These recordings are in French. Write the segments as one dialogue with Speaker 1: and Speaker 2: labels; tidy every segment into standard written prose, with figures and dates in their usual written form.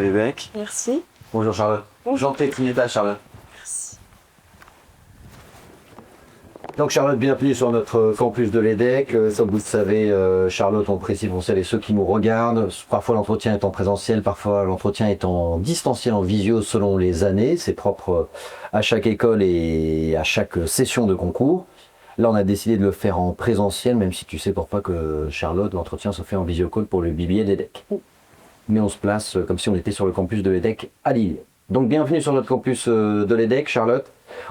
Speaker 1: à l'EDEC.
Speaker 2: Merci.
Speaker 1: Bonjour Charlotte.
Speaker 2: Bonjour.
Speaker 1: J'en prie, ta Charlotte.
Speaker 2: Merci.
Speaker 1: Donc Charlotte, bienvenue sur notre campus de l'EDEC. Comme vous le savez, Charlotte, on précise pour celles et ceux qui nous regardent, parfois l'entretien est en présentiel, parfois l'entretien est en distanciel, en visio selon les années. C'est propre à chaque école et à chaque session de concours. Là, on a décidé de le faire en présentiel, même si tu sais pourquoi que Charlotte, l'entretien se fait en visio-call pour le BBA d'EDEC. Mais on se place comme si on était sur le campus de l'EDEC à Lille. Donc bienvenue sur notre campus de l'EDEC, Charlotte.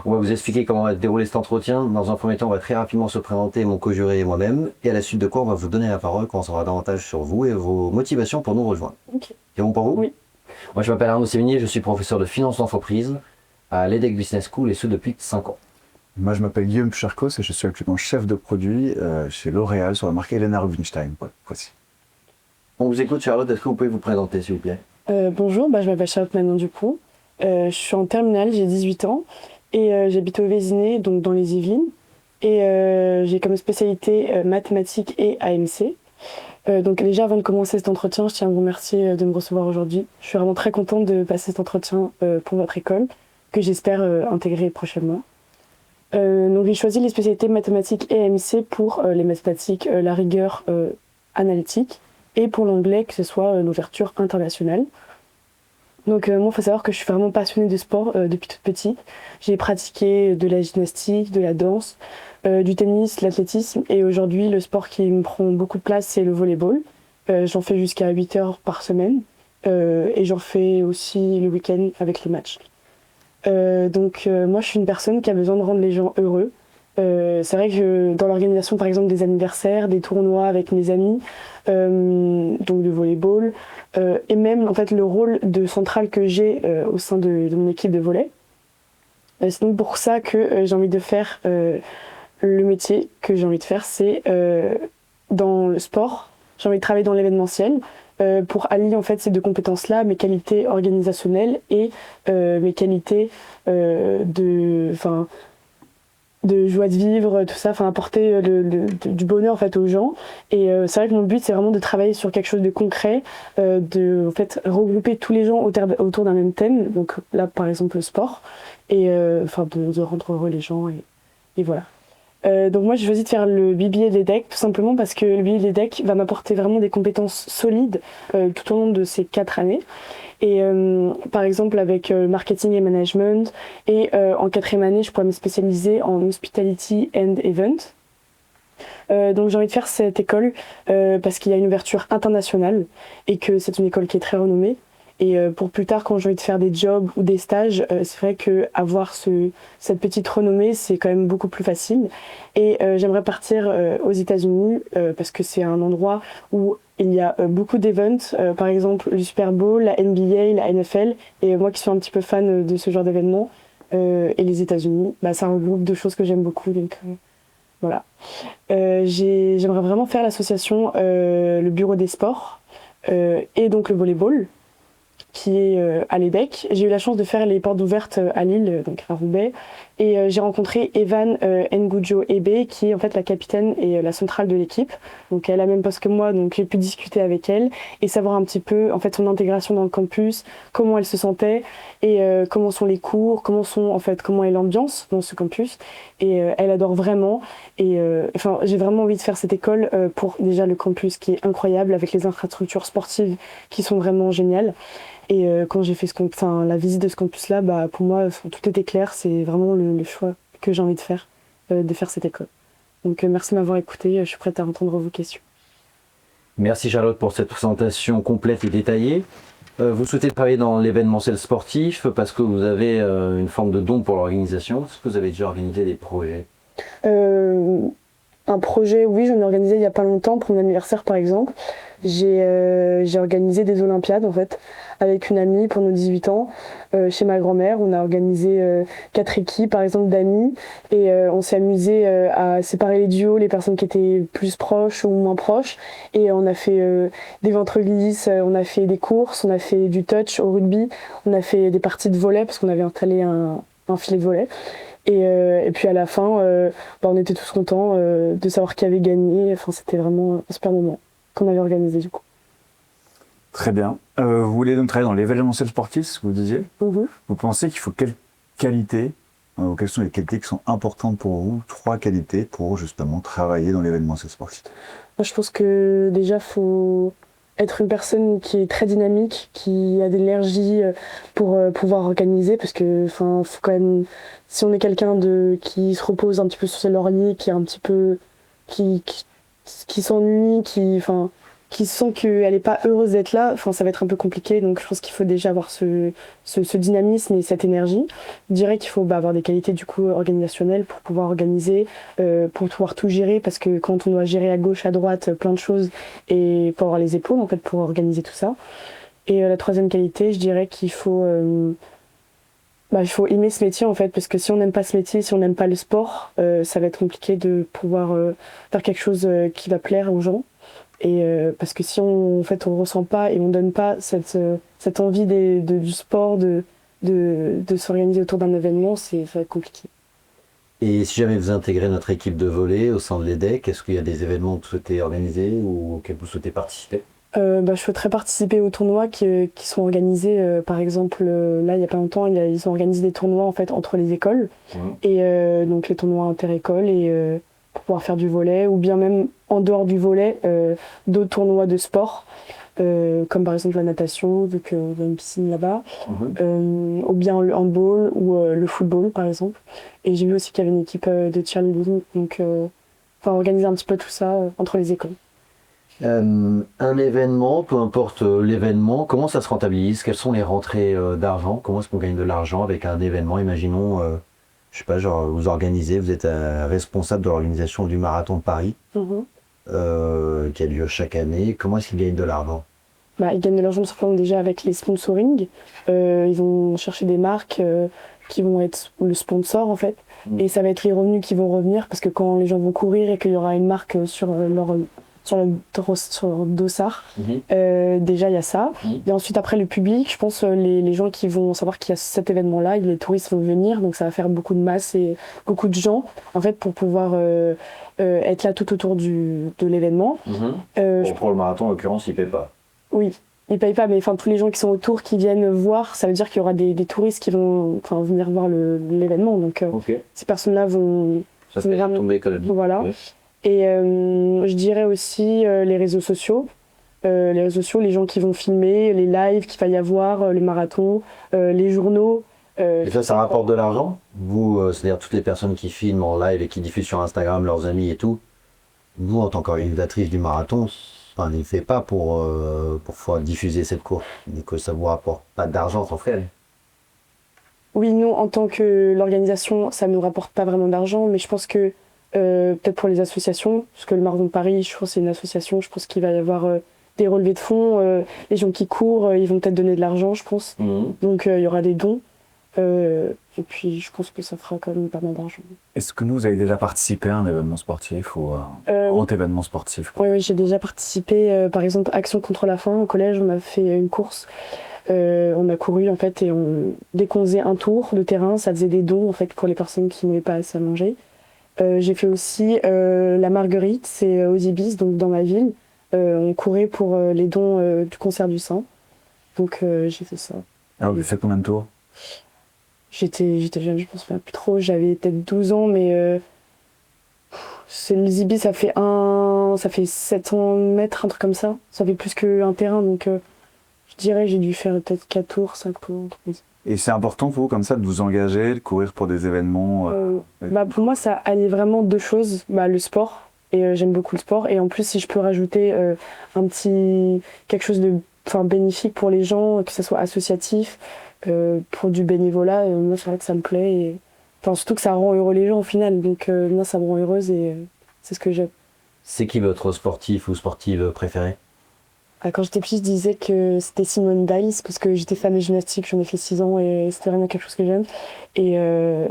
Speaker 1: On va vous expliquer comment va se dérouler cet entretien. Dans un premier temps, on va très rapidement se présenter, mon co-juré et moi-même. Et à la suite de quoi, on va vous donner la parole, qu'on en saura davantage sur vous et vos motivations pour nous rejoindre.
Speaker 2: Ok.
Speaker 1: C'est bon pour vous?
Speaker 2: Oui.
Speaker 1: Moi, je m'appelle Arnaud Sévigné, je suis professeur de finance d'entreprise à l'EDEC Business School et ce depuis 5 ans.
Speaker 3: Moi, je m'appelle Guillaume Puchercos et je suis actuellement chef de produit chez L'Oréal sur la marque Helena Rubinstein. Voici.
Speaker 1: On vous écoute, Charlotte. Est-ce que vous pouvez vous présenter, s'il vous plaît?
Speaker 2: Bonjour, je m'appelle Charlotte Manon Dupont. Je suis en terminale, j'ai 18 ans et j'habite au Vésinet, donc dans les Yvelines. Et j'ai comme spécialité mathématiques et AMC. Donc déjà, avant de commencer cet entretien, je tiens à vous remercier de me recevoir aujourd'hui. Je suis vraiment très contente de passer cet entretien pour votre école, que j'espère intégrer prochainement. Donc j'ai choisi les spécialités mathématiques et AMC pour les mathématiques, la rigueur analytique, et pour l'anglais, que ce soit l'ouverture internationale. Donc moi, il faut savoir que je suis vraiment passionnée de sport depuis toute petite. J'ai pratiqué de la gymnastique, de la danse, du tennis, l'athlétisme, et aujourd'hui, le sport qui me prend beaucoup de place, c'est le volleyball. J'en fais jusqu'à 8 heures par semaine, et j'en fais aussi le week-end avec les matchs. Moi, je suis une personne qui a besoin de rendre les gens heureux. C'est vrai que dans l'organisation, par exemple, des anniversaires, des tournois avec mes amis, donc de volleyball, et même en fait le rôle de centrale que j'ai au sein de mon équipe de volley. C'est donc pour ça que j'ai envie de faire le métier que j'ai envie de faire, c'est dans le sport. J'ai envie de travailler dans l'événementiel pour allier en fait ces deux compétences-là, mes qualités organisationnelles et mes qualités de joie de vivre, tout ça, apporter du bonheur en fait aux gens. Et c'est vrai que mon but, c'est vraiment de travailler sur quelque chose de concret, de en fait regrouper tous les gens autour d'un même thème. Donc là, par exemple, le sport, et de rendre heureux les gens, et voilà. Donc moi, j'ai choisi de faire le BBA d'EDEC tout simplement parce que le BBA d'EDEC va m'apporter vraiment des compétences solides tout au long de ces 4 années. Et par exemple avec marketing et management, et en 4e année, je pourrais me spécialiser en hospitality and event. Donc j'ai envie de faire cette école parce qu'il y a une ouverture internationale et que c'est une école qui est très renommée. Et pour plus tard, quand j'ai envie de faire des jobs ou des stages, c'est vrai qu'avoir cette petite renommée, c'est quand même beaucoup plus facile. Et j'aimerais partir aux États-Unis parce que c'est un endroit où il y a beaucoup d'events, par exemple le Super Bowl, la NBA, la NFL. Et moi qui suis un petit peu fan de ce genre d'événements, et les États-Unis, ça regroupe 2 choses que j'aime beaucoup. Donc voilà. J'aimerais vraiment faire l'association, le bureau des sports et donc le volleyball, qui est à l'EDEC. J'ai eu la chance de faire les portes ouvertes à Lille, donc à Roubaix, et j'ai rencontré Evan Ngujo Ebe, qui est en fait la capitaine et la centrale de l'équipe. Donc elle a le même poste que moi, donc j'ai pu discuter avec elle et savoir un petit peu en fait son intégration dans le campus, comment elle se sentait et comment sont les cours, comment est l'ambiance dans ce campus. Et elle adore vraiment. Et j'ai vraiment envie de faire cette école pour déjà le campus qui est incroyable avec les infrastructures sportives qui sont vraiment géniales. Et quand j'ai fait la visite de ce campus-là, pour moi, tout était clair. C'est vraiment le choix que j'ai envie de faire cette école. Donc merci de m'avoir écouté. Je suis prête à entendre vos questions.
Speaker 1: Merci Charlotte pour cette présentation complète et détaillée. Vous souhaitez travailler dans l'événementiel sportif parce que vous avez une forme de don pour l'organisation. Est-ce que vous avez déjà organisé des projets?
Speaker 2: Un projet, oui, j'en ai organisé il n'y a pas longtemps pour mon anniversaire par exemple. J'ai organisé des Olympiades en fait avec une amie pour nos 18 ans chez ma grand-mère. On a organisé 4 équipes par exemple d'amis et on s'est amusé à séparer les duos, les personnes qui étaient plus proches ou moins proches, et on a fait des ventre-glisses, on a fait des courses, on a fait du touch au rugby, on a fait des parties de volley parce qu'on avait installé un filet de volley. Et puis à la fin, on était tous contents de savoir qui avait gagné. C'était vraiment un super moment qu'on avait organisé du coup.
Speaker 3: Très bien. Vous voulez donc travailler dans l'événementiel sportif, ce que vous disiez.
Speaker 2: Mhm.
Speaker 3: Vous pensez qu'il faut quelles qualités, ou quelles sont les qualités qui sont importantes pour vous, 3 qualités pour justement travailler dans l'événementiel sportif?
Speaker 2: Moi, je pense que déjà, faut être une personne qui est très dynamique, qui a de l'énergie pour pouvoir organiser, parce que, enfin, faut quand même, si on est quelqu'un qui se repose un petit peu sur ses lauriers, qui est un petit peu, qui, qui, qui s'ennuie, qui sent qu'elle n'est pas heureuse d'être là, enfin, ça va être un peu compliqué. Donc, je pense qu'il faut déjà avoir ce dynamisme et cette énergie. Je dirais qu'il faut avoir des qualités du coup organisationnelles pour pouvoir organiser, pour pouvoir tout gérer, parce que quand on doit gérer à gauche, à droite, plein de choses, et pour avoir les épaules en fait pour organiser tout ça. Et la troisième qualité, je dirais qu'il faut il faut aimer ce métier en fait, parce que si on n'aime pas ce métier, si on n'aime pas le sport, ça va être compliqué de pouvoir faire quelque chose qui va plaire aux gens. Et parce que si on en fait on ressent pas et on donne pas cette envie du sport, de s'organiser autour d'un événement, ça va être compliqué.
Speaker 1: Et si jamais vous intégrez notre équipe de volley au sein de l'EDEC, est-ce qu'il y a des événements que vous souhaitez organiser ou auxquels vous souhaitez participer?
Speaker 2: Je souhaiterais participer aux tournois qui sont organisés, par exemple, là, il n'y a pas longtemps, ils ont organisé des tournois en fait, entre les écoles, et donc les tournois inter-écoles, et pour pouvoir faire du volley, ou bien même en dehors du volley, d'autres tournois de sport, comme par exemple la natation, vu qu'il y a une piscine là-bas, ou bien le handball ou le football, par exemple. Et j'ai vu aussi qu'il y avait une équipe de cheerleading, donc organiser un petit peu tout ça entre les écoles.
Speaker 1: Un événement, peu importe l'événement, comment ça se rentabilise? Quelles sont les rentrées d'argent? Comment est-ce qu'on gagne de l'argent avec un événement? Imaginons, je sais pas, genre vous organisez, vous êtes responsable de l'organisation du marathon de Paris, qui a lieu chaque année. Comment est-ce qu'ils gagnent de l'argent?
Speaker 2: Ils gagnent de l'argent simplement déjà avec les sponsoring. Ils vont chercher des marques qui vont être le sponsor en fait. Et ça va être les revenus qui vont revenir, parce que quand les gens vont courir et qu'il y aura une marque sur le dossard, déjà il y a ça. Et ensuite après le public, je pense les gens qui vont savoir qu'il y a cet événement là, les touristes vont venir, donc ça va faire beaucoup de masse et beaucoup de gens en fait pour pouvoir être là tout autour de l'événement.
Speaker 1: Pour le marathon en l'occurrence il ne paie pas.
Speaker 2: Oui, ils payent pas, mais enfin tous les gens qui sont autour, qui viennent voir, ça veut dire qu'il y aura des touristes qui vont venir voir l'événement, donc ces personnes-là vont
Speaker 1: ça fait tomber économique.
Speaker 2: Voilà. Et je dirais aussi les réseaux sociaux. Les réseaux sociaux, les gens qui vont filmer, les lives qu'il va y avoir, les marathons, les journaux.
Speaker 1: Et ça rapporte de l'argent? Vous, c'est-à-dire toutes les personnes qui filment en live et qui diffusent sur Instagram leurs amis et tout, nous, en tant qu'organisatrice du marathon, on n'y fait pas pour pouvoir diffuser cette course. Et que ça vous rapporte pas d'argent, sans fait.
Speaker 2: Oui, nous, en tant que l'organisation, ça ne nous rapporte pas vraiment d'argent, mais je pense que peut-être pour les associations, parce que le Marathon de Paris, je pense que c'est une association, je pense qu'il va y avoir des relevés de fonds, les gens qui courent, ils vont peut-être donner de l'argent, je pense. Donc il y aura des dons. Et puis je pense que ça fera quand même pas mal d'argent.
Speaker 3: Est-ce que vous avez déjà participé à un événement sportif ou à un grand événement sportif?
Speaker 2: Oui, j'ai déjà participé, par exemple, Action contre la faim, au collège, on a fait une course. On a couru en fait, et dès qu'on faisait un tour de terrain, ça faisait des dons en fait pour les personnes qui n'avaient pas assez à manger. J'ai fait aussi la Marguerite, c'est aux Ibis, donc dans ma ville. On courait pour les dons du Concert du Sein. Donc j'ai fait ça.
Speaker 3: Alors, vous avez fait combien de tours?
Speaker 2: J'étais jeune, je pense pas plus trop. J'avais peut-être 12 ans, mais les Ibis, ça fait 700 mètres, un truc comme ça. Ça fait plus qu'un terrain, donc je dirais j'ai dû faire peut-être 4 tours, 5 tours.
Speaker 3: Et c'est important pour vous, comme ça, de vous engager, de courir pour des événements
Speaker 2: Pour moi, ça allie vraiment deux choses. Le sport, et j'aime beaucoup le sport. Et en plus, si je peux rajouter quelque chose de bénéfique pour les gens, que ce soit associatif, pour du bénévolat, moi, c'est vrai que ça me plaît. Et surtout que ça rend heureux les gens au final. Donc, moi, ça me rend heureuse et c'est ce que j'aime.
Speaker 1: C'est qui votre sportif ou sportive préféré?
Speaker 2: Quand j'étais petite, je disais que c'était Simone Biles, parce que j'étais fan de gymnastique, j'en ai fait 6 ans et c'était vraiment quelque chose que j'aime. Et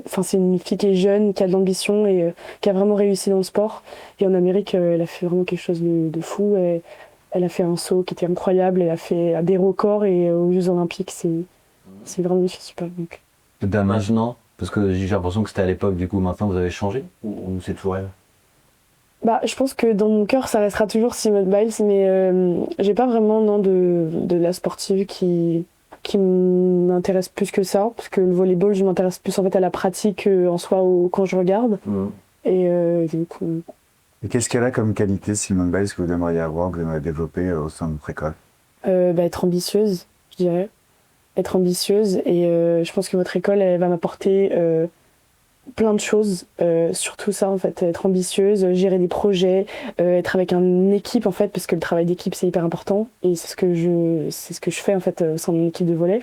Speaker 2: c'est une fille qui est jeune, qui a de l'ambition et qui a vraiment réussi dans le sport. Et en Amérique, elle a fait vraiment quelque chose de fou. Et elle a fait un saut qui était incroyable, elle a fait des records et aux Jeux Olympiques, c'est vraiment une fille super. Donc.
Speaker 1: Maintenant, parce que j'ai l'impression que c'était à l'époque, du coup maintenant vous avez changé ou c'est toujours elle?
Speaker 2: Bah, je pense que dans mon cœur, ça restera toujours Simone Biles, mais j'ai pas vraiment non, de la sportive qui m'intéresse plus que ça, parce que le volleyball, je m'intéresse plus en fait à la pratique en soi quand je regarde. Et du coup,
Speaker 3: Et qu'est-ce qu'elle a comme qualité, Simone Biles, que vous aimeriez avoir, que vous aimeriez développer au sein de votre école?
Speaker 2: bah, être ambitieuse, je dirais. Être ambitieuse, et je pense que votre école, elle va m'apporter plein de choses, surtout ça en fait, être ambitieuse, gérer des projets, être avec une équipe en fait, parce que le travail d'équipe c'est hyper important et c'est ce que je fais en fait au sein de mon équipe de volley.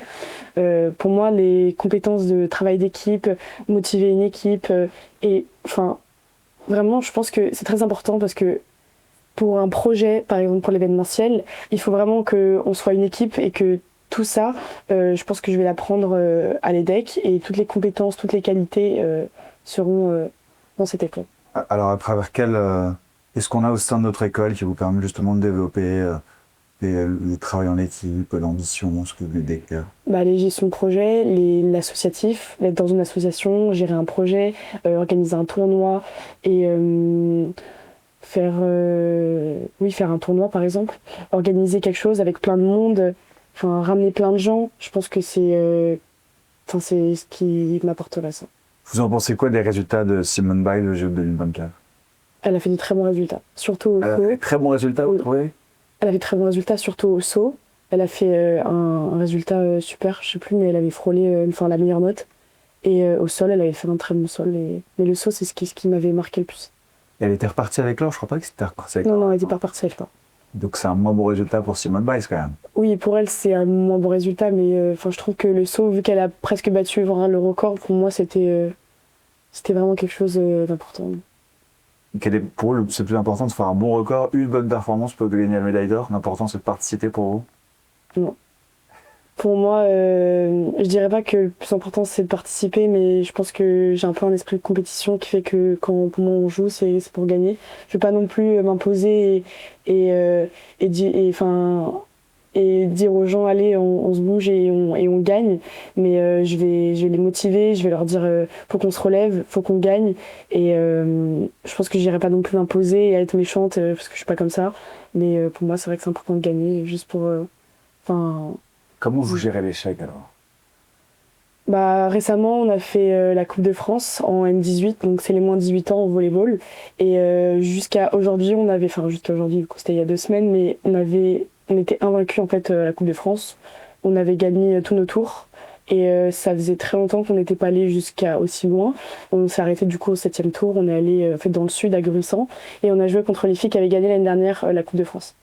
Speaker 2: Pour moi, les compétences de travail d'équipe, motiver une équipe, et enfin vraiment, je pense que c'est très important parce que pour un projet, par exemple pour l'événementiel, il faut vraiment qu'on soit une équipe et que tout ça, je pense que je vais l'apprendre à l'EDEC et toutes les compétences, toutes les qualités seront dans cette école.
Speaker 3: Alors, à travers est-ce qu'on a au sein de notre école qui vous permet justement de développer le travail en équipe, l'ambition, ce que vous voulez décrire?
Speaker 2: Bah, les gestions de projet, l'associatif, être dans une association, gérer un projet, organiser un tournoi et faire un tournoi par exemple, organiser quelque chose avec plein de monde, enfin ramener plein de gens, je pense que c'est ce qui m'apporterait ça.
Speaker 3: Vous en pensez quoi des résultats de Simone Biles au JO 2024?
Speaker 2: Elle a fait de très bons résultats, surtout au saut.
Speaker 3: Très bons résultats, vous trouvez?
Speaker 2: Elle a fait de très bons résultats, surtout au saut. Elle a fait un résultat super, je sais plus, mais elle avait frôlé la meilleure note. Et au sol, elle avait fait un très bon sol. Mais le saut, c'est ce qui m'avait marqué le plus.
Speaker 3: Et elle était repartie avec l'or, je crois pas que c'était reparti avec l'or.
Speaker 2: Non, elle n'était pas repartie avec l'or.
Speaker 3: Donc c'est un moins bon résultat pour Simone Biles quand même.
Speaker 2: Oui, pour elle, c'est un moins bon résultat, mais je trouve que le saut, vu qu'elle a presque battu le record, pour moi, c'était vraiment quelque chose d'important.
Speaker 3: Pour vous, c'est plus important de faire un bon record, une bonne performance plutôt que de gagner la médaille d'or? L'important, c'est de participer pour vous?
Speaker 2: Non. Pour moi, je dirais pas que le plus important c'est de participer, mais je pense que j'ai un peu un esprit de compétition qui fait que pour moi on joue, c'est pour gagner. Je vais pas non plus m'imposer et dire aux gens allez, on se bouge et on gagne, mais je vais les motiver, je vais leur dire faut qu'on se relève, faut qu'on gagne, et je pense que j'irai pas non plus m'imposer et à être méchante parce que je suis pas comme ça, mais pour moi c'est vrai que c'est important de gagner juste pour
Speaker 3: Comment vous gérez l'échec alors?
Speaker 2: Bah, récemment, on a fait la Coupe de France en M18, donc c'est les moins de 18 ans au volleyball. Et jusqu'à aujourd'hui, jusqu'à aujourd'hui, du coup c'était il y a 2 semaines, mais on était invaincus en fait à la Coupe de France. On avait gagné tous nos tours. Et ça faisait très longtemps qu'on n'était pas allé jusqu'à aussi loin. On s'est arrêté du coup au 7e tour. On est allé en fait, dans le sud, à Gruissant. Et on a joué contre les filles qui avaient gagné l'année dernière la Coupe de France.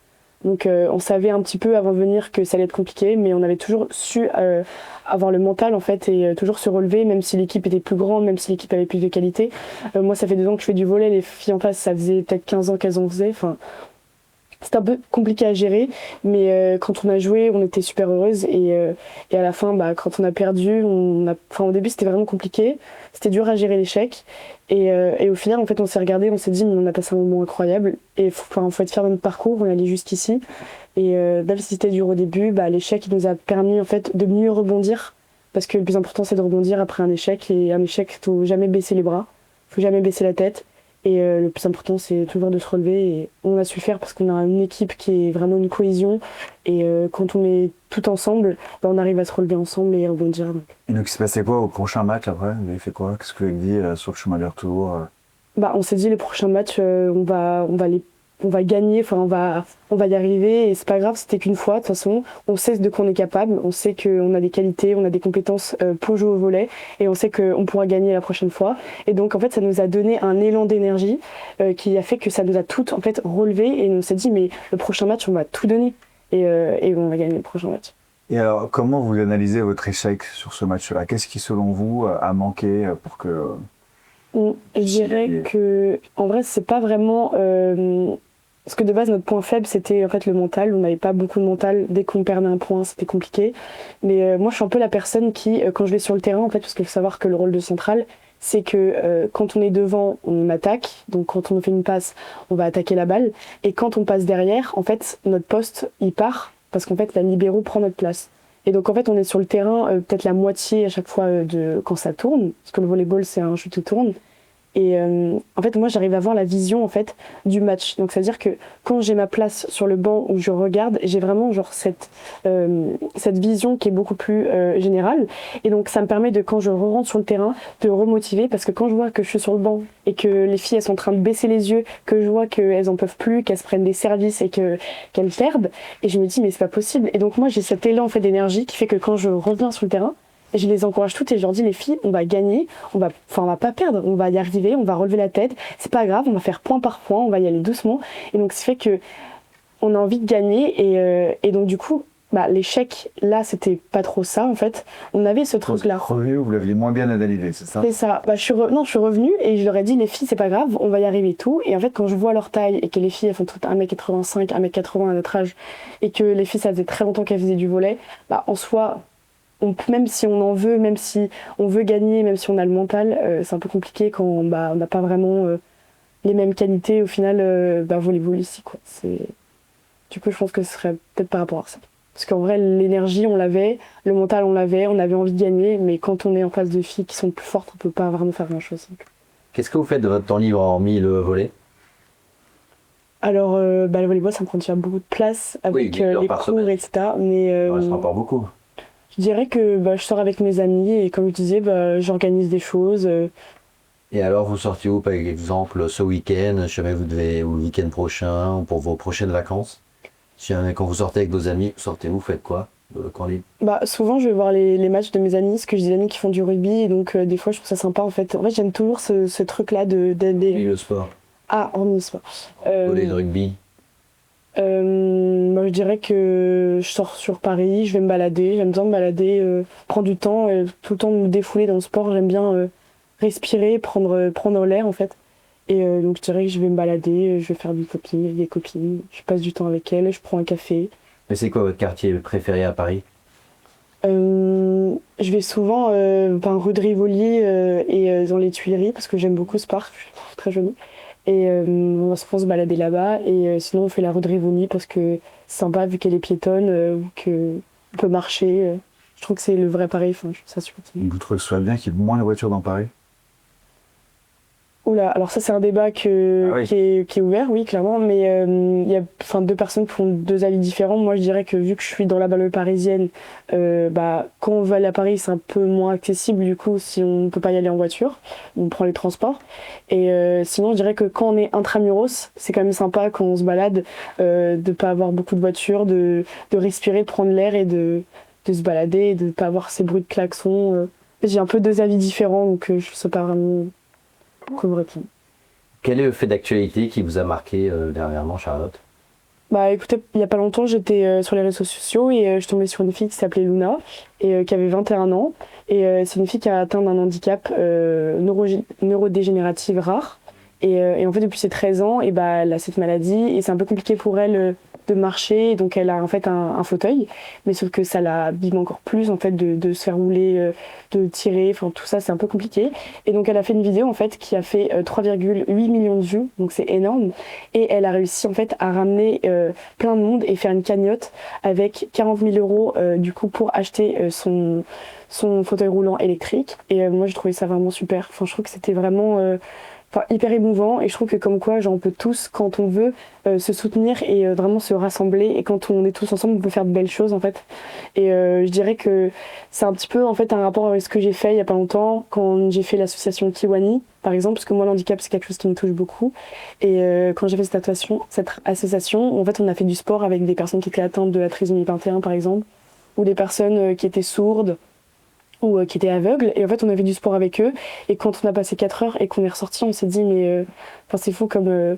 Speaker 2: Donc on savait un petit peu avant de venir que ça allait être compliqué, mais on avait toujours su avoir le mental en fait et toujours se relever, même si l'équipe était plus grande, même si l'équipe avait plus de qualité. Moi ça fait 2 ans que je fais du volley, les filles en face ça faisait peut-être 15 ans qu'elles en faisaient. Enfin, c'était un peu compliqué à gérer, mais quand on a joué, on était super heureuses et à la fin, quand on a perdu, au début c'était vraiment compliqué, c'était dur à gérer l'échec et au final en fait on s'est regardé, on s'est dit mais on a passé un moment incroyable et faut être fier de notre parcours, on est allé jusqu'ici et même si c'était dur au début, l'échec il nous a permis en fait de mieux rebondir parce que le plus important c'est de rebondir après un échec et un échec faut jamais baisser les bras, faut jamais baisser la tête. Et le plus important, c'est toujours de se relever. Et on a su le faire parce qu'on a une équipe qui est vraiment une cohésion. Et quand on est tout ensemble, on arrive à se relever ensemble et rebondir.
Speaker 3: Et donc, il s'est passé quoi au prochain match après? Vous avez fait quoi? Qu'est-ce que vous avez dit sur le chemin du retour?
Speaker 2: On s'est dit les prochains matchs, on va gagner, on va y arriver et c'est pas grave, c'était qu'une fois de toute façon, on sait de quoi on est capable, on sait qu'on a des qualités, on a des compétences pour jouer au volley et on sait qu'on pourra gagner la prochaine fois et donc en fait ça nous a donné un élan d'énergie qui a fait que ça nous a toutes en fait relevé et on s'est dit mais le prochain match on va tout donner et on va gagner le prochain match.
Speaker 3: Et alors comment vous analysez votre échec sur ce match-là? Qu'est-ce qui selon vous a manqué pour que...
Speaker 2: Je dirais que en vrai c'est pas vraiment parce que de base notre point faible c'était en fait le mental, on n'avait pas beaucoup de mental, dès qu'on perdait un point c'était compliqué, mais moi je suis un peu la personne qui quand je vais sur le terrain en fait, parce qu'il faut savoir que le rôle de central c'est que quand on est devant on attaque, donc quand on fait une passe on va attaquer la balle et quand on passe derrière en fait notre poste il part parce qu'en fait la libéro prend notre place. Et donc en fait on est sur le terrain peut-être la moitié à chaque fois quand ça tourne, parce que le volleyball c'est un jeu qui tourne. Et en fait, moi, j'arrive à voir la vision en fait du match. Donc, c'est-à-dire que quand j'ai ma place sur le banc où je regarde, j'ai vraiment genre cette vision qui est beaucoup plus générale. Et donc, ça me permet de, quand je rentre sur le terrain, de remotiver parce que quand je vois que je suis sur le banc et que les filles elles sont en train de baisser les yeux, que je vois qu'elles en peuvent plus, qu'elles se prennent des services et qu'elles perdent, et je me dis mais c'est pas possible. Et donc moi j'ai cet élan en fait d'énergie qui fait que quand je reviens sur le terrain, je les encourage toutes et je leur dis les filles, on va gagner, on va pas perdre, on va y arriver, on va relever la tête, c'est pas grave, on va faire point par point, on va y aller doucement. Et donc ça fait que on a envie de gagner et donc du coup l'échec là c'était pas trop ça en fait. On avait ce truc là.
Speaker 3: Vous l'aviez moins bien analysé, c'est ça?
Speaker 2: C'est ça. Je suis revenue et je leur ai dit les filles c'est pas grave, on va y arriver tout. Et en fait quand je vois leur taille et que les filles elles font toutes 1m85, 1m80 à notre âge et que les filles ça faisait très longtemps qu'elles faisaient du volley, en soi même si on en veut, même si on veut gagner, même si on a le mental, c'est un peu compliqué quand on n'a pas vraiment les mêmes qualités au final volleyball ici quoi. Du coup je pense que ce serait peut-être par rapport à ça. Parce qu'en vrai, l'énergie, on l'avait, le mental, on l'avait, on avait envie de gagner, mais quand on est en face de filles qui sont plus fortes, on peut pas vraiment faire grand-chose.
Speaker 1: Qu'est-ce que vous faites de votre temps libre hormis le volley?
Speaker 2: Alors, le volleyball, ça me prend déjà beaucoup de place avec les cours, etc. Mais
Speaker 1: Ça rapporte beaucoup.
Speaker 2: je dirais que je sors avec mes amis et comme je disais, j'organise des choses.
Speaker 1: Et alors, vous sortez où, par exemple, ce week-end, jamais vous devez, ou le week-end prochain, ou pour vos prochaines vacances? Quand vous sortez avec vos amis, vous sortez où, faites quoi? Quand libre?
Speaker 2: Souvent, je vais voir les matchs de mes amis, parce que j'ai des amis qui font du rugby, et donc des fois, je trouve ça sympa, en fait. En fait, j'aime toujours ce truc-là
Speaker 1: Et le sport?
Speaker 2: Ah, hormis le sport.
Speaker 1: Volley, le rugby?
Speaker 2: Moi, je dirais que je sors sur Paris, je vais me balader, j'aime bien me balader, prendre du temps, tout le temps me défouler dans le sport, j'aime bien respirer, prendre l'air, en fait. Et donc, je dirais que je vais me balader, je vais faire des copines, je passe du temps avec elles, je prends un café.
Speaker 1: Mais c'est quoi votre quartier préféré à Paris?
Speaker 2: Je vais souvent rue de Rivoli et dans les Tuileries parce que j'aime beaucoup ce parc, je trouve très joli. Et on va souvent se balader là-bas et sinon on fait la rue de Rivoli parce que c'est sympa vu qu'elle est piétonne ou qu'on peut marcher. Je trouve que c'est le vrai Paris, je trouve ça super.
Speaker 3: Vous trouvez que ce soit bien qu'il y ait moins de voitures dans Paris?
Speaker 2: Oula, alors ça c'est un débat qui est ouvert, oui, clairement, mais il y a deux personnes qui font deux avis différents. Moi je dirais que vu que je suis dans la banlieue parisienne, quand on va aller à Paris c'est un peu moins accessible, du coup si on ne peut pas y aller en voiture, on prend les transports. Et sinon je dirais que quand on est intramuros, c'est quand même sympa quand on se balade, de pas avoir beaucoup de voitures, de respirer, de prendre l'air et de se balader, et de pas avoir ces bruits de klaxons. J'ai un peu deux avis différents, donc je ne sais pas vraiment comment répondre.
Speaker 1: Quel est le fait d'actualité qui vous a marqué dernièrement, Charlotte?
Speaker 2: Écoutez, il y a pas longtemps, j'étais sur les réseaux sociaux et je tombais sur une fille qui s'appelait Luna et qui avait 21 ans. Et c'est une fille qui a atteint d'un handicap neurodégénératif rare. Et en fait, depuis ses 13 ans, elle a cette maladie et c'est un peu compliqué pour elle de marcher. Donc, elle a en fait un fauteuil. Mais sauf que ça l'abîme encore plus en fait de se faire rouler, de tirer. Enfin, tout ça, c'est un peu compliqué. Et donc, elle a fait une vidéo en fait qui a fait 3,8 millions de vues. Donc, c'est énorme. Et elle a réussi en fait à ramener plein de monde et faire une cagnotte avec 40 000 euros du coup pour acheter son fauteuil roulant électrique. Et moi, j'ai trouvé ça vraiment super. Enfin, je trouve que c'était vraiment hyper émouvant et je trouve que comme quoi on peut tous quand on veut se soutenir et vraiment se rassembler et quand on est tous ensemble on peut faire de belles choses en fait et je dirais que c'est un petit peu en fait un rapport avec ce que j'ai fait il y a pas longtemps quand j'ai fait l'association Kiwani par exemple parce que moi le handicap c'est quelque chose qui me touche beaucoup et quand j'ai fait cette association en fait on a fait du sport avec des personnes qui étaient atteintes de la trisomie 21 par exemple ou des personnes qui étaient sourdes ou qui étaient aveugles et en fait on avait du sport avec eux et quand on a passé 4 heures et qu'on est ressorti on s'est dit mais c'est fou comme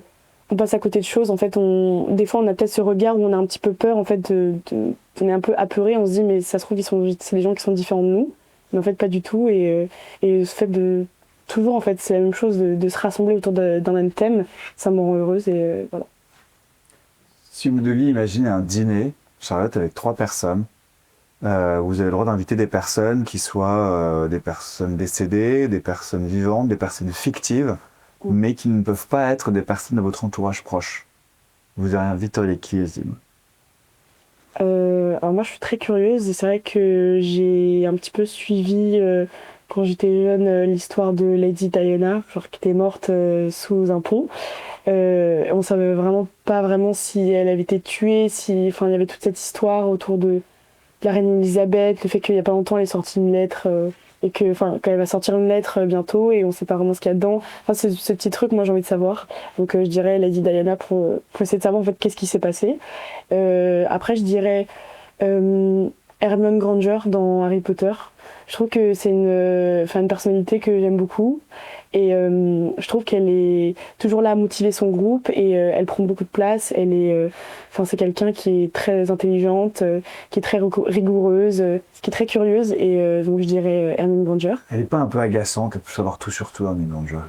Speaker 2: on passe à côté de choses en fait des fois on a peut-être ce regard où on a un petit peu peur en fait on est un peu apeuré on se dit mais ça se trouve c'est des gens qui sont différents de nous mais en fait pas du tout et ce fait de toujours en fait c'est la même chose de se rassembler autour d'un même thème ça me rend heureuse et voilà.
Speaker 3: Si vous deviez imaginer un dîner, Charlotte, avec 3 personnes, vous avez le droit d'inviter des personnes qui soient des personnes décédées, des personnes vivantes, des personnes fictives, mais qui ne peuvent pas être des personnes de votre entourage proche. Vous inviteriez qui, Azim?
Speaker 2: Alors moi je suis très curieuse et c'est vrai que j'ai un petit peu suivi quand j'étais jeune l'histoire de Lady Diana, genre qui était morte sous un pont. On savait vraiment pas vraiment si elle avait été tuée, si, enfin, il y avait toute cette histoire autour de la reine Elisabeth, le fait qu'il y a pas longtemps elle est sortie une lettre et que, enfin, qu'elle va sortir une lettre bientôt et on sait pas vraiment ce qu'il y a dedans. Enfin, c'est ce petit truc, moi j'ai envie de savoir. Donc je dirais Lady Diana pour essayer de savoir en fait qu'est-ce qui s'est passé. Après je dirais Hermione Granger dans Harry Potter. Je trouve que c'est une personnalité que j'aime beaucoup. Et je trouve qu'elle est toujours là à motiver son groupe et elle prend beaucoup de place. C'est quelqu'un qui est très intelligente, qui est très rigoureuse, qui est très curieuse. Et donc je dirais Hermione Granger.
Speaker 3: Elle n'est pas un peu agaçante, elle peut savoir tout sur tout, Hermione Granger.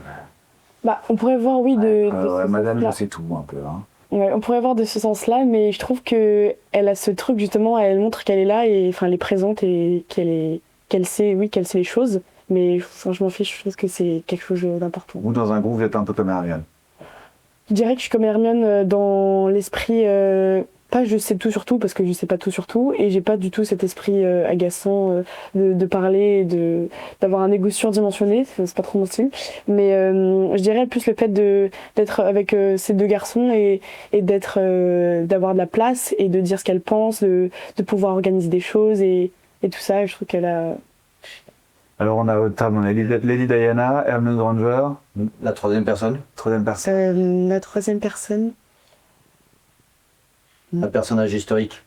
Speaker 2: Bah, on pourrait voir, oui,
Speaker 3: Madame, je sais tout, un peu. Hein.
Speaker 2: Ouais, on pourrait voir de ce sens-là, mais je trouve que elle a ce truc justement, elle montre qu'elle est là et enfin elle est présente et qu'elle sait les choses. Mais enfin, je m'en fiche, je pense que c'est quelque chose d'important.
Speaker 3: Ou dans un groupe, vous êtes un peu comme Hermione.
Speaker 2: Je dirais que je suis comme Hermione dans l'esprit, pas je sais tout sur tout, parce que je sais pas tout sur tout, et j'ai pas du tout cet esprit agaçant de parler, d'avoir un égo surdimensionné, c'est pas trop mon style. Mais je dirais plus le fait d'être avec ces deux garçons et d'avoir de la place et de dire ce qu'elle pense, de pouvoir organiser des choses et tout ça, et je trouve qu'elle a...
Speaker 3: Alors on a Lady Diana, Hermione Granger.
Speaker 1: La troisième personne.
Speaker 3: Troisième personne.
Speaker 2: La troisième personne.
Speaker 1: Un personnage historique.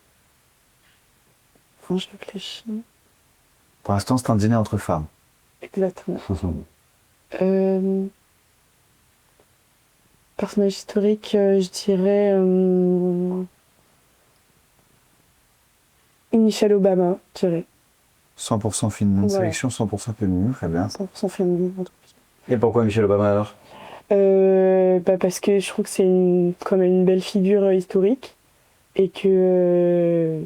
Speaker 2: Quand je réfléchis.
Speaker 3: Pour l'instant, c'est un dîner entre femmes.
Speaker 2: Exactement. Personnage historique, je dirais Michelle Obama, je dirais.
Speaker 3: 100% féminin,
Speaker 2: Ouais.
Speaker 3: sélection 100% féminin, très bien.
Speaker 2: 100% féminine. En tout
Speaker 1: Et pourquoi Michelle Obama alors?
Speaker 2: Parce que je trouve que c'est quand même une belle figure historique et que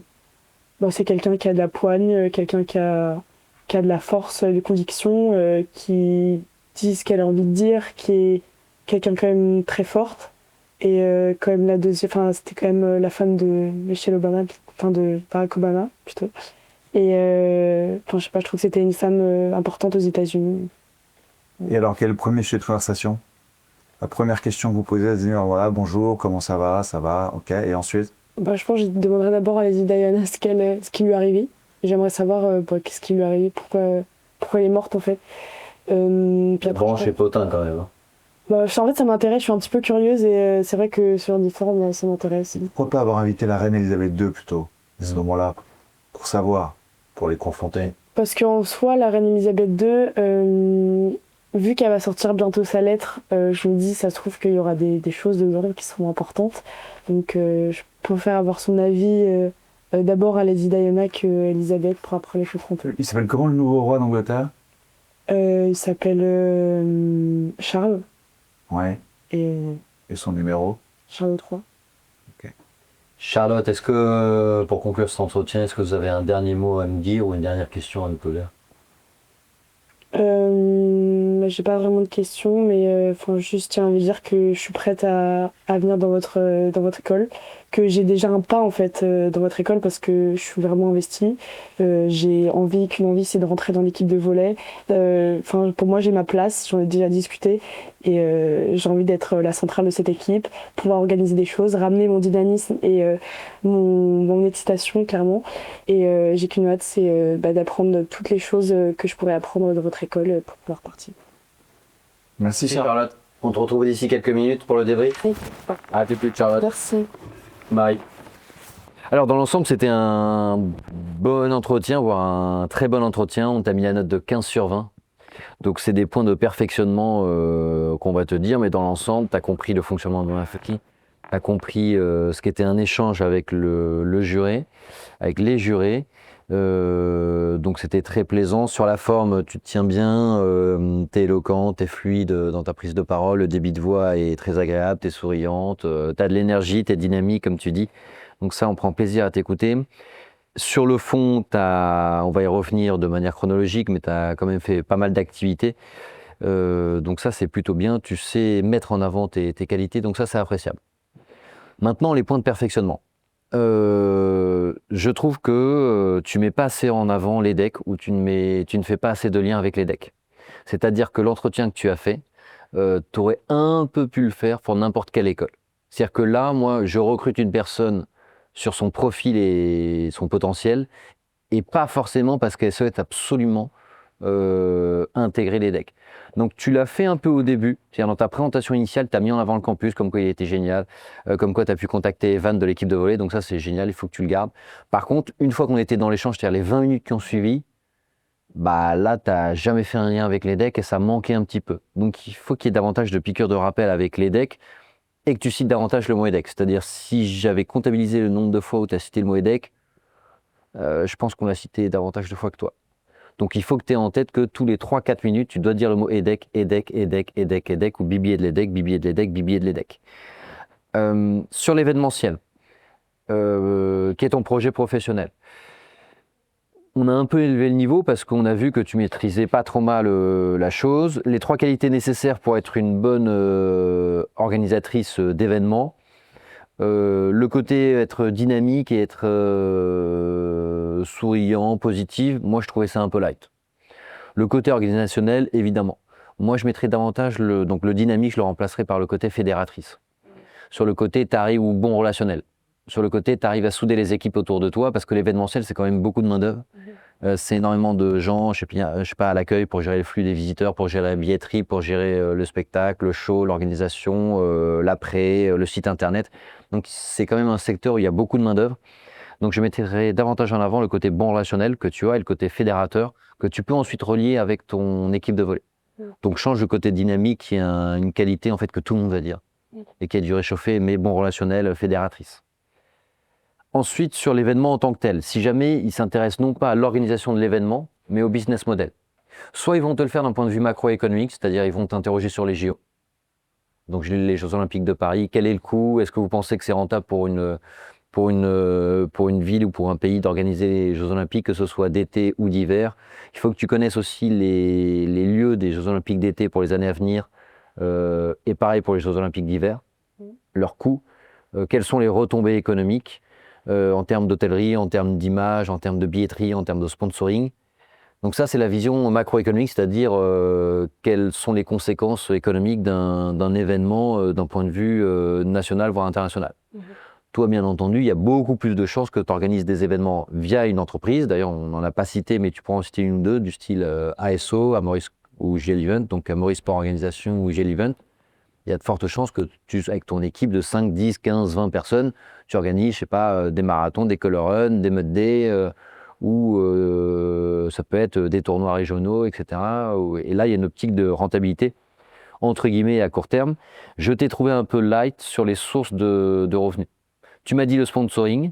Speaker 2: c'est quelqu'un qui a de la poigne, quelqu'un qui a de la force de conviction, qui dit ce qu'elle a envie de dire, qui est quelqu'un quand même très forte. Et quand même c'était quand même la femme de Michelle Obama, enfin de Barack Obama plutôt. Et je sais pas, je trouve que c'était une femme importante aux États-Unis.
Speaker 3: Et alors, quel est le premier sujet de conversation? La première question que vous posez, c'est dire voilà, bonjour, comment ça va, ok, et ensuite?
Speaker 2: Je pense que je demanderais d'abord à Lady Diana ce qui lui est arrivé. J'aimerais savoir qu'est-ce qui lui est arrivé, pourquoi elle est morte en fait. Puis après,
Speaker 1: Bon, chez Potin quand même.
Speaker 2: en fait, ça m'intéresse, je suis un petit peu curieuse et c'est vrai que sur l'uniforme, ça m'intéresse.
Speaker 3: Pourquoi pas avoir invité la reine Elisabeth II plutôt, à ce moment-là, pour savoir?
Speaker 1: Pour les confronter.
Speaker 2: Parce qu'en soi, la reine Elisabeth II, vu qu'elle va sortir bientôt sa lettre, je me dis, ça se trouve qu'il y aura des choses dedans qui seront importantes. Donc, je préfère avoir son avis d'abord à Lady Diana que Elisabeth pour après les confronter.
Speaker 3: Il s'appelle comment le nouveau roi d'Angleterre?
Speaker 2: Il s'appelle Charles
Speaker 3: Ouais.
Speaker 2: et
Speaker 3: Et son numéro?
Speaker 2: Charles III.
Speaker 1: Charlotte, est-ce que, pour conclure cet entretien, est-ce que vous avez un dernier mot à me dire ou une dernière question à me poser?
Speaker 2: J'ai pas vraiment de questions, mais juste tiens à vous dire que je suis prête à venir dans votre école, que j'ai déjà un pas en fait dans votre école parce que je suis vraiment investie. J'ai qu'une envie, c'est de rentrer dans l'équipe de volley. Pour moi, j'ai ma place, j'en ai déjà discuté et j'ai envie d'être la centrale de cette équipe, pouvoir organiser des choses, ramener mon dynamisme et mon excitation clairement. Et j'ai qu'une hâte, c'est d'apprendre toutes les choses que je pourrais apprendre dans votre école pour pouvoir partir.
Speaker 3: Merci
Speaker 1: Charlotte. On te retrouve d'ici quelques minutes pour le débrief.
Speaker 2: Oui.
Speaker 1: À tout de suite Charlotte.
Speaker 2: Merci.
Speaker 1: Bye. Alors dans l'ensemble c'était un bon entretien, voire un très bon entretien. On t'a mis la note de 15 sur 20. Donc c'est des points de perfectionnement qu'on va te dire, mais dans l'ensemble, tu as compris le fonctionnement de l'Unfucky, tu as compris ce qu'était un échange avec le juré, avec les jurés. Donc c'était très plaisant. Sur la forme, tu te tiens bien, t'es éloquent, t'es fluide dans ta prise de parole, le débit de voix est très agréable, t'es souriante, t'as de l'énergie, t'es dynamique comme tu dis. Donc ça, on prend plaisir à t'écouter. Sur le fond, on va y revenir de manière chronologique, mais tu as quand même fait pas mal d'activités. Donc ça, c'est plutôt bien. Tu sais mettre en avant tes qualités, donc ça, c'est appréciable. Maintenant, les points de perfectionnement. Je trouve que tu mets pas assez en avant les decks ou tu ne fais pas assez de lien avec les decks. C'est-à-dire que l'entretien que tu as fait, tu aurais un peu pu le faire pour n'importe quelle école. C'est-à-dire que là, moi, je recrute une personne sur son profil et son potentiel, et pas forcément parce qu'elle souhaite absolument intégrer les decks. Donc tu l'as fait un peu au début, c'est-à-dire dans ta présentation initiale, tu as mis en avant le campus, comme quoi il était génial, comme quoi tu as pu contacter Evan de l'équipe de volley, donc ça c'est génial, il faut que tu le gardes. Par contre, une fois qu'on était dans l'échange, c'est-à-dire les 20 minutes qui ont suivi, bah là, tu n'as jamais fait un lien avec les decks et ça manquait un petit peu. Donc il faut qu'il y ait davantage de piqûres de rappel avec les decks et que tu cites davantage le mot EDEC. C'est-à-dire, si j'avais comptabilisé le nombre de fois où tu as cité le mot EDEC, je pense qu'on l'a cité davantage de fois que toi. Donc il faut que tu aies en tête que tous les 3-4 minutes, tu dois dire le mot EDEC, EDEC, EDEC, EDEC, EDEC, ou bibillet de l'EDEC, bibillet de l'EDEC, bibillet de l'EDEC. Sur l'événementiel, qui est ton projet professionnel, on a un peu élevé le niveau parce qu'on a vu que tu maîtrisais pas trop mal la chose. Les 3 qualités nécessaires pour être une bonne organisatrice d'événements, le côté être dynamique et être souriant, positif, moi je trouvais ça un peu light. Le côté organisationnel, évidemment. Moi je mettrais davantage donc le dynamique, je le remplacerais par le côté fédératrice. Sur le côté tarif ou bon relationnel. Sur le côté, tu arrives à souder les équipes autour de toi parce que l'événementiel, c'est quand même beaucoup de main-d'œuvre. C'est énormément de gens, je sais pas, à l'accueil pour gérer le flux des visiteurs, pour gérer la billetterie, pour gérer le spectacle, le show, l'organisation, l'après, le site internet. Donc c'est quand même un secteur où il y a beaucoup de main-d'œuvre. Donc je mettrais davantage en avant le côté bon relationnel que tu as et le côté fédérateur que tu peux ensuite relier avec ton équipe de volley. Donc change le côté dynamique qui est une qualité en fait que tout le monde va dire et qui est du réchauffé mais bon relationnel, fédératrice. Ensuite, sur l'événement en tant que tel, si jamais ils s'intéressent non pas à l'organisation de l'événement, mais au business model. Soit ils vont te le faire d'un point de vue macroéconomique, c'est-à-dire ils vont t'interroger sur les JO. Donc les Jeux Olympiques de Paris, quel est le coût? Est-ce que vous pensez que c'est rentable pour une ville ou pour un pays d'organiser les Jeux Olympiques, que ce soit d'été ou d'hiver? Il faut que tu connaisses aussi les lieux des Jeux Olympiques d'été pour les années à venir, et pareil pour les Jeux Olympiques d'hiver, leurs coûts, quelles sont les retombées économiques, en termes d'hôtellerie, en termes d'image, en termes de billetterie, en termes de sponsoring. Donc ça, c'est la vision macroéconomique, c'est-à-dire quelles sont les conséquences économiques d'un événement d'un point de vue national, voire international. Toi, bien entendu, il y a beaucoup plus de chances que tu organises des événements via une entreprise. D'ailleurs, on n'en a pas cité, mais tu pourras en citer une ou deux, du style ASO, Amoris ou GL Event, donc Amoris Sport Organisation ou GL Event. Il y a de fortes chances que avec ton équipe de 5, 10, 15, 20 personnes, tu organises, je sais pas, des marathons, des color runs, des mud days, ou ça peut être des tournois régionaux, etc. Et là, il y a une optique de rentabilité, entre guillemets, à court terme. Je t'ai trouvé un peu light sur les sources de revenus. Tu m'as dit le sponsoring.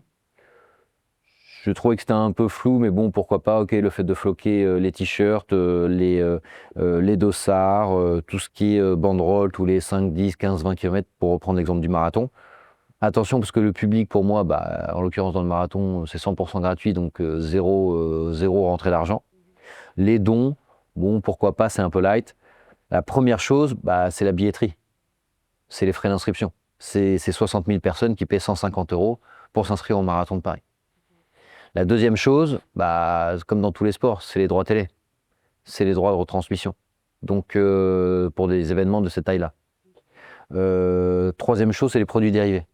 Speaker 1: Je trouvais que c'était un peu flou, mais bon, pourquoi pas. Ok, le fait de floquer les t-shirts, les dossards, tout ce qui est banderole tous les 5, 10, 15, 20 km, pour reprendre l'exemple du marathon. Attention, parce que le public, pour moi, en l'occurrence dans le marathon, c'est 100% gratuit, donc zéro rentrée d'argent. Les dons, bon, pourquoi pas, c'est un peu light. La première chose, c'est la billetterie. C'est les frais d'inscription. C'est 60 000 personnes qui paient 150 € pour s'inscrire au marathon de Paris. La deuxième chose, comme dans tous les sports, c'est les droits télé. C'est les droits de retransmission. Donc, pour des événements de cette taille-là. Troisième chose, c'est les produits dérivés.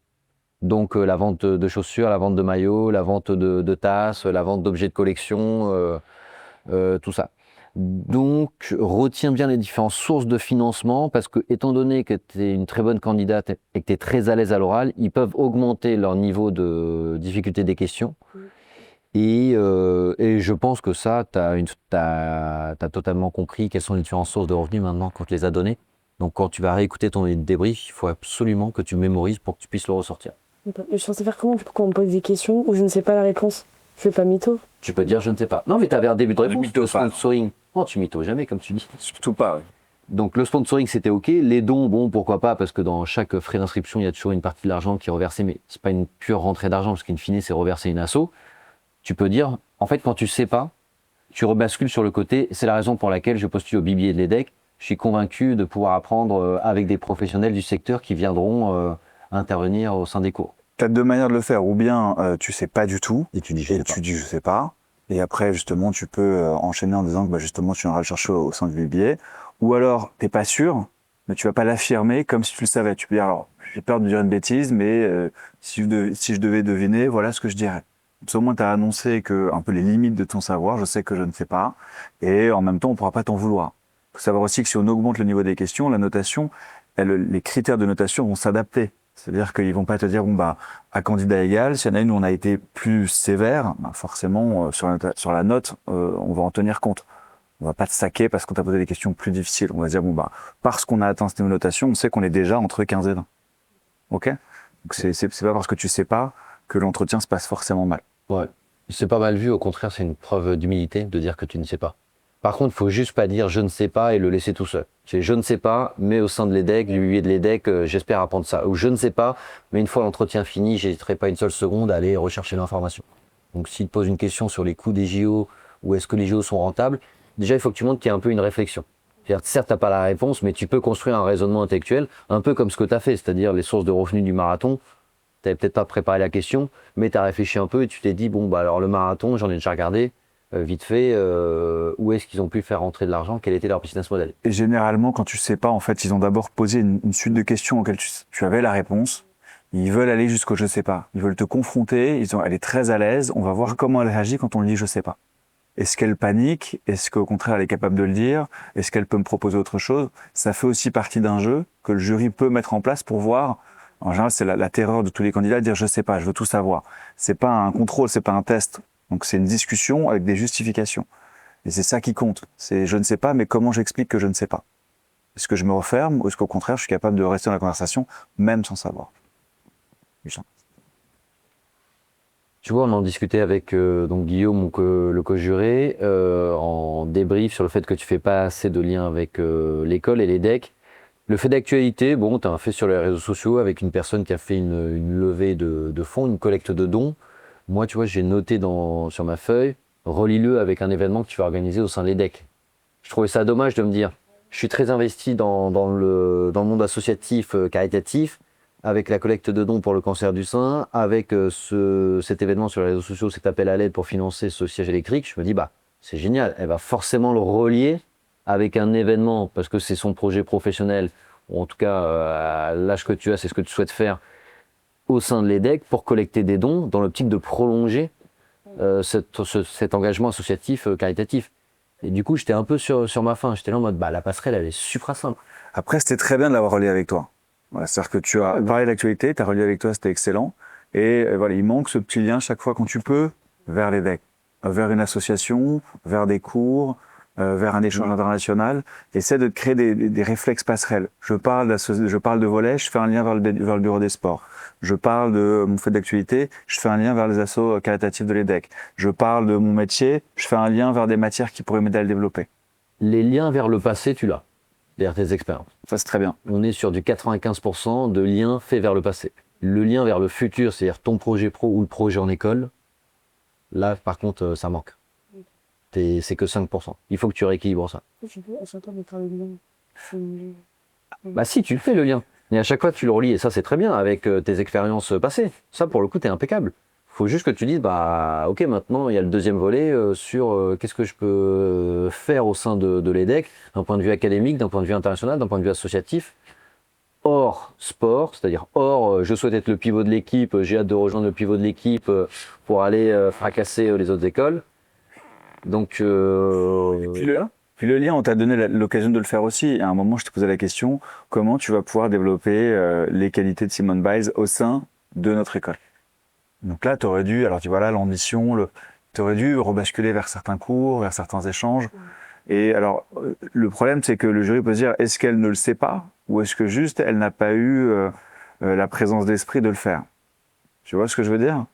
Speaker 1: Donc, la vente de chaussures, la vente de maillots, la vente de tasses, la vente d'objets de collection, tout ça. Donc, retiens bien les différentes sources de financement parce que, étant donné que tu es une très bonne candidate et que tu es très à l'aise à l'oral, ils peuvent augmenter leur niveau de difficulté des questions. Et je pense que ça, tu as totalement compris quelles sont les différentes sources de revenus maintenant qu'on te les a données. Donc, quand tu vas réécouter ton débrief, il faut absolument que tu mémorises pour que tu puisses le ressortir.
Speaker 2: Je suis censée faire comment quand on me pose des questions où je ne sais pas la réponse? Je fais pas mytho.
Speaker 1: Tu peux dire je ne sais pas. Non, mais tu avais un début de réponse. Le sponsoring. Non, tu mytho jamais, comme tu dis.
Speaker 3: Surtout pas, oui.
Speaker 1: Donc le sponsoring, c'était OK. Les dons, bon, pourquoi pas, parce que dans chaque frais d'inscription, il y a toujours une partie de l'argent qui est reversée, mais c'est pas une pure rentrée d'argent, parce qu'in fine, c'est reverser une asso. Tu peux dire, en fait, quand tu sais pas, tu rebascules sur le côté. C'est la raison pour laquelle je postule au bibillet de l'EDEC. Je suis convaincu de pouvoir apprendre avec des professionnels du secteur qui viendront intervenir au sein des cours.
Speaker 3: Tu as deux manières de le faire. Ou bien tu sais pas du tout,
Speaker 1: Et tu dis,
Speaker 3: et tu dis je sais pas. Et après, justement, tu peux enchaîner en disant que justement, tu viendras le chercher au sein du billet. Ou alors, t'es pas sûr, mais tu vas pas l'affirmer comme si tu le savais. Tu peux dire, alors, j'ai peur de dire une bêtise, mais si je devais deviner, voilà ce que je dirais. Comme ça, au moins, tu as annoncé un peu les limites de ton savoir. Je sais que je ne sais pas. Et en même temps, on pourra pas t'en vouloir. Il faut savoir aussi que si on augmente le niveau des questions, la notation, les critères de notation vont s'adapter. C'est-à-dire qu'ils vont pas te dire, bon, bah, à candidat égal, s'il y en a une où on a été plus sévère, bah, forcément, sur la note, on va en tenir compte. On va pas te saquer parce qu'on t'a posé des questions plus difficiles. On va dire, bon, bah, parce qu'on a atteint cette notation, on sait qu'on est déjà entre 15 et 20. OK? Donc, c'est pas parce que tu sais pas que l'entretien se passe forcément mal.
Speaker 1: Ouais. C'est pas mal vu, au contraire, c'est une preuve d'humilité de dire que tu ne sais pas. Par contre, il faut juste pas dire je ne sais pas et le laisser tout seul. C'est je ne sais pas, mais au sein de l'EDEC, du billet de l'EDEC, j'espère apprendre ça. Ou je ne sais pas, mais une fois l'entretien fini, j'hésiterai pas une seule seconde à aller rechercher l'information. Donc s'il te pose une question sur les coûts des JO ou est-ce que les JO sont rentables, déjà il faut que tu montres qu'il y a un peu une réflexion. C'est-à-dire, certes, tu n'as pas la réponse, mais tu peux construire un raisonnement intellectuel, un peu comme ce que tu as fait, c'est-à-dire les sources de revenus du marathon. Tu n'avais peut-être pas préparé la question, mais tu as réfléchi un peu et tu t'es dit, bon, bah alors le marathon, j'en ai déjà regardé, vite fait, où est-ce qu'ils ont pu faire rentrer de l'argent, quel était leur business model.
Speaker 3: Et généralement, quand tu sais pas, en fait, ils ont d'abord posé une suite de questions auxquelles tu avais la réponse. Ils veulent aller jusqu'au je sais pas. Ils veulent te confronter. Elle est très à l'aise. On va voir comment elle réagit quand on lui dit je sais pas. Est-ce qu'elle panique? Est-ce qu'au contraire, elle est capable de le dire? Est-ce qu'elle peut me proposer autre chose? Ça fait aussi partie d'un jeu que le jury peut mettre en place pour voir. En général, c'est la terreur de tous les candidats de dire je sais pas, je veux tout savoir. C'est pas un contrôle, c'est pas un test. Donc c'est une discussion avec des justifications. Et c'est ça qui compte. C'est je ne sais pas, mais comment j'explique que je ne sais pas? Est-ce que je me referme ou est-ce qu'au contraire, je suis capable de rester dans la conversation, même sans savoir? Michel.
Speaker 1: Tu vois, on en discutait avec donc Guillaume, le co-juré, en débrief sur le fait que tu fais pas assez de liens avec l'école et les decks. Le fait d'actualité, bon, tu as un fait sur les réseaux sociaux avec une personne qui a fait une levée de fonds, une collecte de dons. Moi, tu vois, j'ai noté sur ma feuille, relie-le avec un événement que tu vas organiser au sein de l'EDEC. Je trouvais ça dommage de me dire, je suis très investi dans le monde associatif, caritatif, avec la collecte de dons pour le cancer du sein, avec cet événement sur les réseaux sociaux, cet appel à l'aide pour financer ce siège électrique. Je me dis, bah, c'est génial, elle va forcément le relier avec un événement, parce que c'est son projet professionnel, ou en tout cas, à l'âge que tu as, c'est ce que tu souhaites faire au sein de l'EDEC pour collecter des dons dans l'optique de prolonger cet engagement associatif caritatif. Et du coup, j'étais un peu sur ma faim. J'étais là en mode, bah, la passerelle, elle est super simple.
Speaker 3: Après, c'était très bien de l'avoir relié avec toi. Voilà, c'est-à-dire que tu as parlé de l'actualité, tu as relié avec toi, c'était excellent. Et voilà, il manque ce petit lien chaque fois quand tu peux vers les decks, vers une association, vers des cours, vers un échange international. Essaie de te créer des réflexes passerelles. Je parle de volley, je fais un lien vers le bureau des sports. Je parle de mon fait d'actualité, je fais un lien vers les assos caritatifs de l'EDEC. Je parle de mon métier, je fais un lien vers des matières qui pourraient m'aider à le développer.
Speaker 1: Les liens vers le passé, tu l'as, vers tes expériences.
Speaker 3: Ça, c'est très bien.
Speaker 1: On est sur du 95% de liens faits vers le passé. Le lien vers le futur, c'est-à-dire ton projet pro ou le projet en école, là, par contre, ça manque. C'est que 5%. Il faut que tu rééquilibres ça. Bah si, tu le fais le lien. Et à chaque fois, tu le relis. Et ça, c'est très bien avec tes expériences passées. Ça, pour le coup, t'es impeccable. Faut juste que tu dises, bah ok, maintenant, il y a le deuxième volet sur qu'est-ce que je peux faire au sein de l'EDEC, d'un point de vue académique, d'un point de vue international, d'un point de vue associatif, hors sport, c'est-à-dire hors, je souhaite être le pivot de l'équipe, j'ai hâte de rejoindre le pivot de l'équipe pour aller fracasser les autres écoles. Donc,
Speaker 3: Puis le lien, on t'a donné l'occasion de le faire aussi. À un moment, je te posais la question, comment tu vas pouvoir développer les qualités de Simone Biles au sein de notre école? Donc là, tu aurais dû, alors tu vois là, l'ambition, tu aurais dû rebasculer vers certains cours, vers certains échanges. Et alors, le problème, c'est que le jury peut se dire, est-ce qu'elle ne le sait pas? Ou est-ce que juste, elle n'a pas eu la présence d'esprit de le faire? Tu vois ce que je veux dire?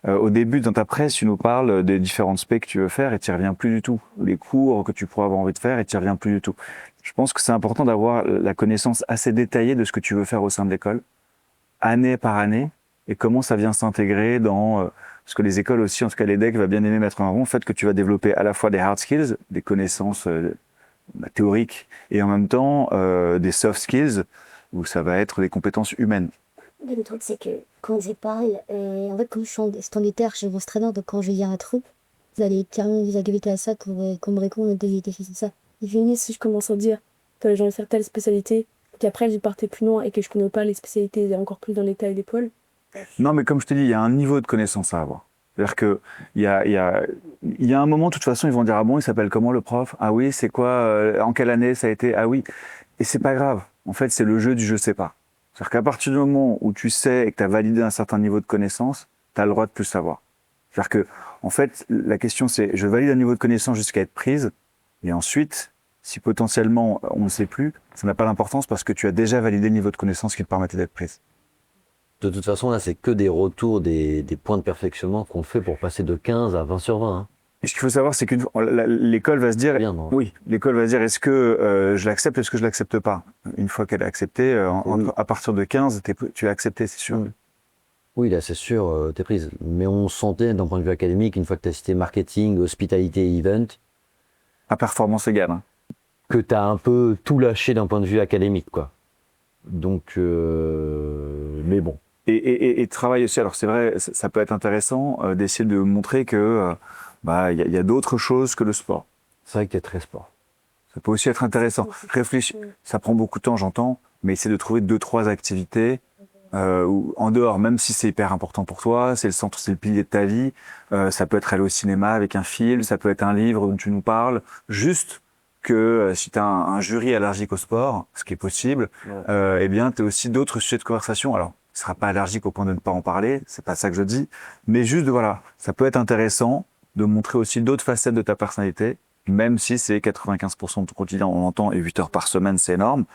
Speaker 3: Au début, dans ta presse, tu nous parles des différentes specs que tu veux faire et tu n'y reviens plus du tout. Les cours que tu pourrais avoir envie de faire et tu n'y reviens plus du tout. Je pense que c'est important d'avoir la connaissance assez détaillée de ce que tu veux faire au sein de l'école, année par année, et comment ça vient s'intégrer dans ce que les écoles aussi, en tout cas l'EDEC, va bien aimer mettre en avant, le fait que tu vas développer à la fois des hard skills, des connaissances théoriques, et en même temps des soft skills, où ça va être des compétences humaines.
Speaker 4: Le truc, c'est que quand je parle, en fait, comme je suis en standitaire chez mon entraîneur, donc quand je vais dire un truc, vous allez carrément vous agréger à ça qu'on me réponde que j'ai été fait ça.
Speaker 2: Et fini, si je commence à dire, j'ai envie de faire telle spécialité, qu'après, j'ai parté plus loin et que je connais pas les spécialités encore plus dans les tailles d'épaule.
Speaker 3: Non, mais comme je te dis, il y a un niveau de connaissance à avoir. C'est-à-dire que il y a un moment, de toute façon, ils vont dire ah bon, il s'appelle comment le prof? Ah oui, c'est quoi? En quelle année ça a été? Ah oui. Et c'est pas grave. En fait, c'est le jeu du je sais pas. C'est-à-dire qu'à partir du moment où tu sais et que tu as validé un certain niveau de connaissance, tu as le droit de plus savoir. C'est-à-dire que, en fait, la question c'est je valide un niveau de connaissance jusqu'à être prise, et ensuite, si potentiellement on ne sait plus, ça n'a pas d'importance parce que tu as déjà validé le niveau de connaissance qui te permettait d'être prise.
Speaker 1: De toute façon, là, c'est que des retours, des points de perfectionnement qu'on fait pour passer de 15 à 20 sur 20. Hein.
Speaker 3: Et ce qu'il faut savoir, c'est que l'école va se dire,
Speaker 1: Bien, non
Speaker 3: oui, l'école va se dire, est-ce que je l'accepte, est-ce que je l'accepte pas? Une fois qu'elle est acceptée,
Speaker 1: Oui.
Speaker 3: à partir de 15, tu l'as accepté, c'est sûr.
Speaker 1: Oui. Oui, là, c'est sûr, t'es prise. Mais on sentait, d'un point de vue académique, une fois que t'as cité marketing, hospitalité et event,
Speaker 3: À performance égale. Hein.
Speaker 1: que t'as un peu tout lâché d'un point de vue académique, quoi. Donc, mais bon.
Speaker 3: Et travail aussi, alors c'est vrai, ça peut être intéressant d'essayer de montrer que il y a d'autres choses que le sport.
Speaker 1: C'est vrai que t'es très sport.
Speaker 3: Ça peut aussi être intéressant. Réfléchir, ça prend beaucoup de temps, j'entends, mais essayer de trouver 2-3 activités en dehors, même si c'est hyper important pour toi, c'est le centre, c'est le pilier de ta vie. Ça peut être aller au cinéma avec un film, ça peut être un livre dont tu nous parles. Juste que si tu as un jury allergique au sport, ce qui est possible, eh bien, tu as aussi d'autres sujets de conversation. Alors, tu ne seras pas allergique au point de ne pas en parler, c'est pas ça que je dis, mais juste, voilà, ça peut être intéressant de montrer aussi d'autres facettes de ta personnalité, même si c'est 95% de ton quotidien, on l'entend, et 8 heures par semaine, c'est énorme,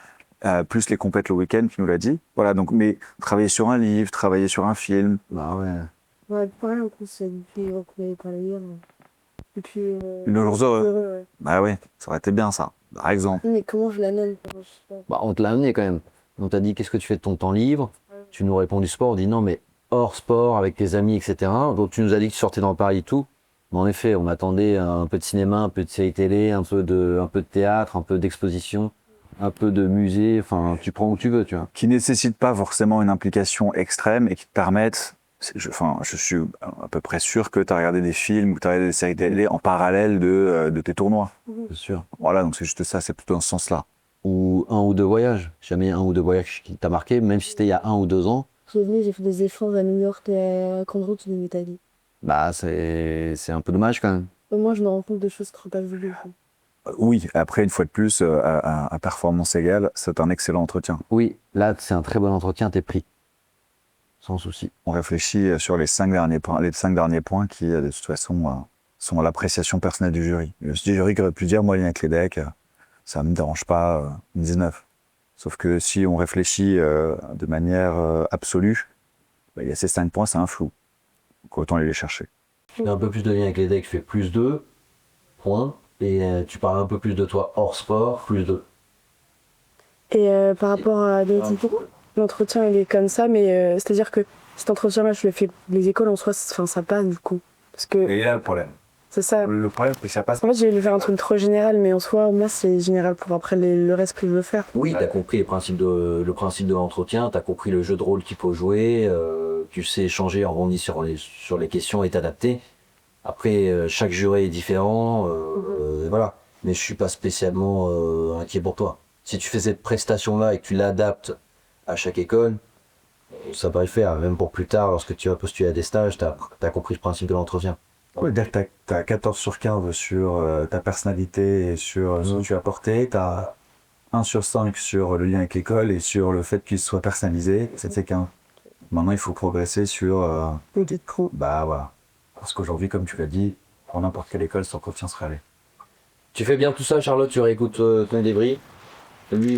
Speaker 3: plus les compètes le week-end, tu nous l'as dit. Voilà, donc, mais travailler sur un livre, travailler sur un film.
Speaker 1: Bah ouais.
Speaker 2: Ouais, pareil, en plus, c'est depuis qu'on n'avait pas lire. Et puis.
Speaker 3: Une jour heureux.
Speaker 2: Ouais.
Speaker 3: Bah ouais, ça aurait été bien ça, par exemple.
Speaker 2: Mais comment je la nomme?
Speaker 1: Bah, on te l'a amené quand même. On t'a dit qu'est-ce que tu fais de ton temps libre. Tu nous réponds du sport. On dit non, mais hors sport, avec tes amis, etc. Donc tu nous as dit que tu sortais dans Paris et tout. Mais en effet, on attendait un peu de cinéma, un peu de série télé, un peu de théâtre, un peu d'exposition, un peu de musée. Enfin, tu prends où tu veux, tu vois.
Speaker 3: Qui nécessite pas forcément une implication extrême et qui te permettent. Je suis à peu près sûr que tu as regardé des films ou tu as regardé des séries télé en parallèle de tes tournois.
Speaker 1: C'est sûr.
Speaker 3: Voilà, donc c'est juste ça, c'est plutôt dans ce sens-là.
Speaker 1: Ou un ou deux voyages. Jamais un ou deux voyages qui t'a marqué, même si c'était il y a 1 ou 2 ans.
Speaker 2: J'ai fait des efforts à New York et à Cancun, tu devais t'aller.
Speaker 1: Bah, c'est un peu dommage quand même.
Speaker 2: Moi, je me rends compte de choses que je n'aurais pas voulu.
Speaker 3: Oui, après, une fois de plus, à performance égale, c'est un excellent entretien.
Speaker 1: Oui, là, c'est un très bon entretien, t'es pris. Sans souci.
Speaker 3: On réfléchit sur les 5 derniers points qui, de toute façon, sont à l'appréciation personnelle du jury. Le jury qui aurait pu dire, moi, lien avec les decks, ça ne me dérange pas, 19. Sauf que si on réfléchit de manière absolue, il y a ces 5 points, c'est un flou. Donc autant aller les chercher.
Speaker 1: Tu as un peu plus de lien avec les decks, tu fais plus 2 points. Et tu parles un peu plus de toi hors sport, plus 2.
Speaker 2: Et par rapport à l'entretien, il est comme ça, mais c'est-à-dire que cet entretien-là, je le fais, les écoles en soi, ça passe du coup. Parce que
Speaker 3: Et là, le problème.
Speaker 2: c'est ça.
Speaker 3: Le problème, c'est que ça passe.
Speaker 2: En fait, j'ai voulu faire un truc trop général, mais en soi, moi, c'est général pour après le reste que je veux faire.
Speaker 1: Oui, tu as compris le principe de l'entretien, tu as compris le jeu de rôle qu'il faut jouer, tu sais échanger, rebondir sur les questions et t'adapter. Après, chaque jury est différent, voilà. Mais je suis pas spécialement inquiet pour toi. Si tu fais cette prestation-là et que tu l'adaptes à chaque école, ça va le faire. Même pour plus tard, lorsque tu vas postuler à des stages, tu as compris le principe de l'entretien.
Speaker 3: Oui, tu as 14 sur 15 sur ta personnalité et sur ce que tu as apporté. Tu as 1 sur 5 sur le lien avec l'école et sur le fait qu'il soit personnalisé. C'est qu'un. Maintenant, il faut progresser sur. Bah voilà. Parce qu'aujourd'hui, comme tu l'as dit, pour n'importe quelle école, sans confiance réelle.
Speaker 1: Tu fais bien tout ça, Charlotte, tu réécoutes ton débris. Lui,